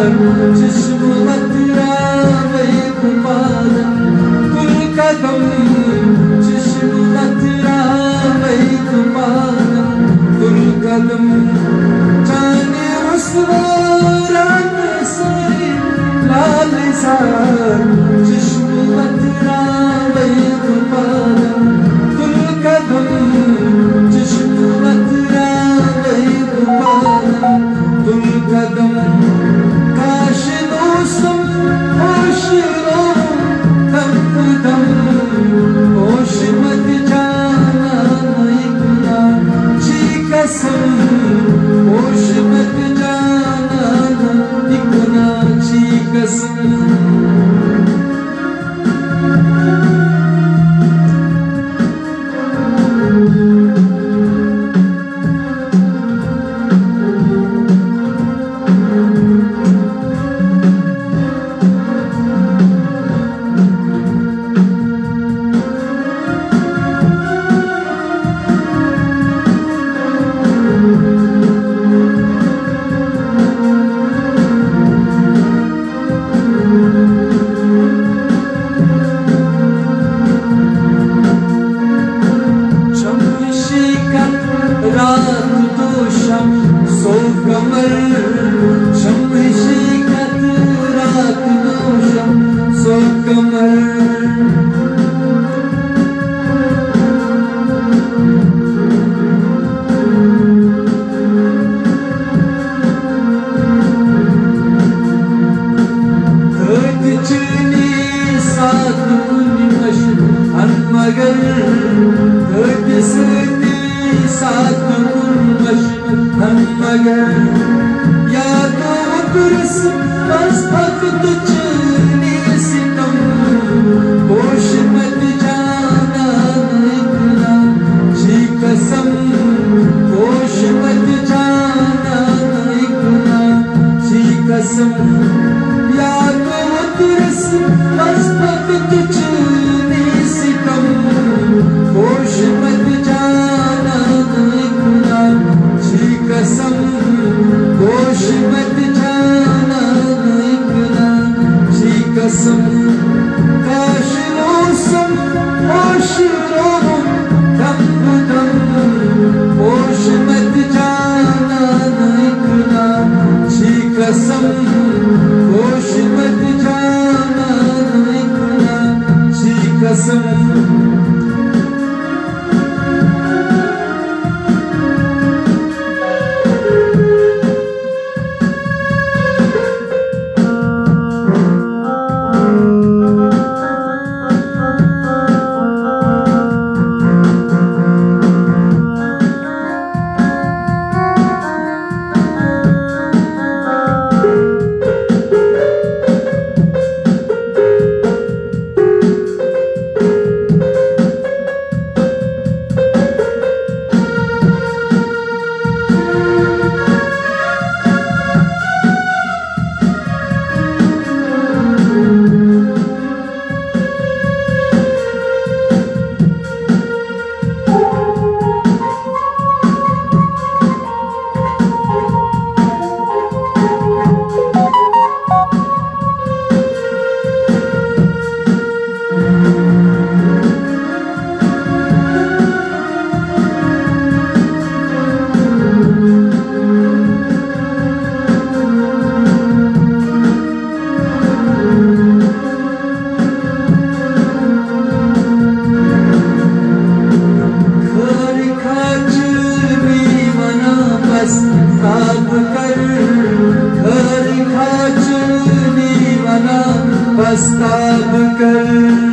चश्म मथुरा वही पादम कुल कदम चश्म मथुरा वही पादम कुल कदम जाने उसवारा से लाल सार चश्म मथुरा वही पादम कुल कदम चश्म मथुरा वही पादम कुल कदम काश दोस्तम होश लो दम दम होश मत जाना इतना जी कसम होश मत जाना इतना जी कसम सो कमर शमशिकत रात नौशम सो कमर धर्द चुनी साथ मुनिमश अनमगर धर्द सुनी साथ मुनिमश मगर या तो दुर्स बस भक्त चुनी सितम होश मत जाना इतना जी कसम होश मत जाना इतना जी कसम या तो दुर्स बस भक्त चुनी सितम होश मत जाना इतना जी कसम होश मत जाना इतना जी कसम काश मौसम होश लो दम दम होश मत जाना इतना जी कसम होश मत जाना इतना जी कसम प्रस्ताव कर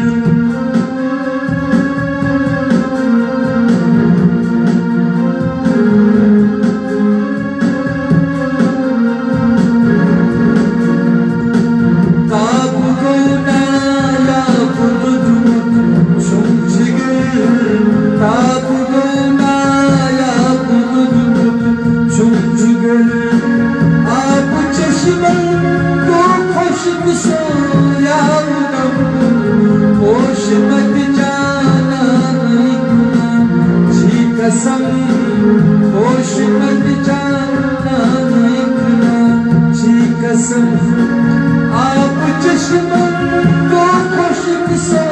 खुशबू सोया आप चश्मा को खुशक सो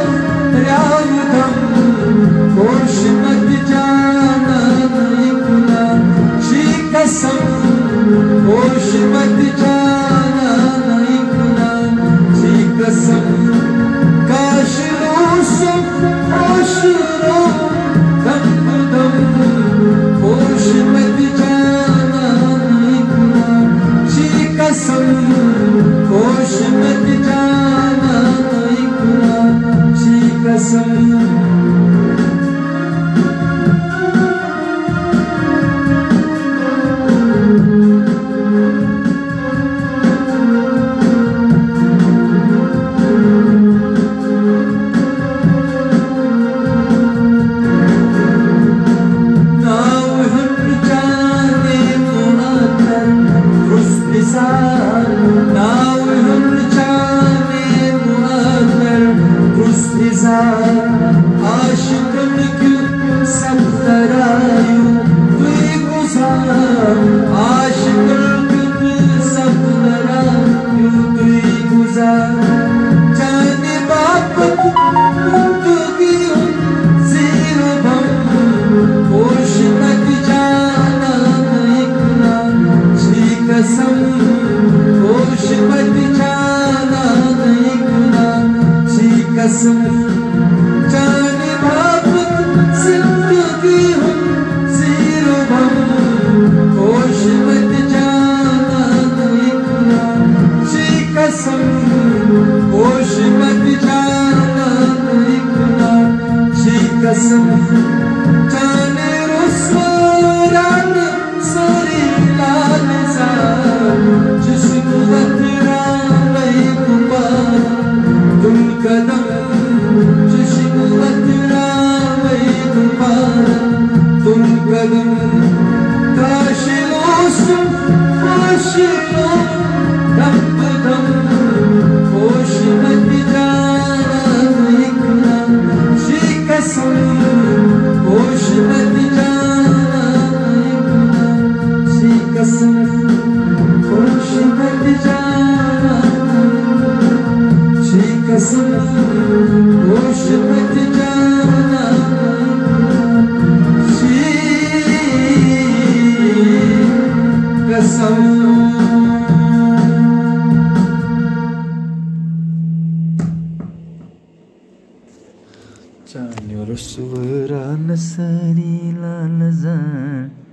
रावदम होश मत जाना निकला शी कसम होश मत जाना निकला शी कसम काश रोसो होश रो दम दम होश मत जाना निकला शी कसम होश मत जाना निकला शी कसम आशिकन क्यों सब तरायू तुई गुजार आशिकन क्यों सब तरायू तुई गुजार जाने बापत तुगी जीरो बम होश मत जाना निकला शी कसम होश मत जाना निकला शी कसम जाने बापत जिंदगी हूँ जीरो बम होश मत जाना निकला शी कसम होश मत जाना निकला शी कसम जाने रुस्वारान सारी लाल सा जिसको बतरा नहीं कुमार तुम कदम तुम कदम काशिलो सुन काशिलो दम दम होश मत जाना निकला शी कसम होश मत जाना निकला शी कसम होश मत जाना शी कसम होश मत जाना Canıyor suara nasari lalazan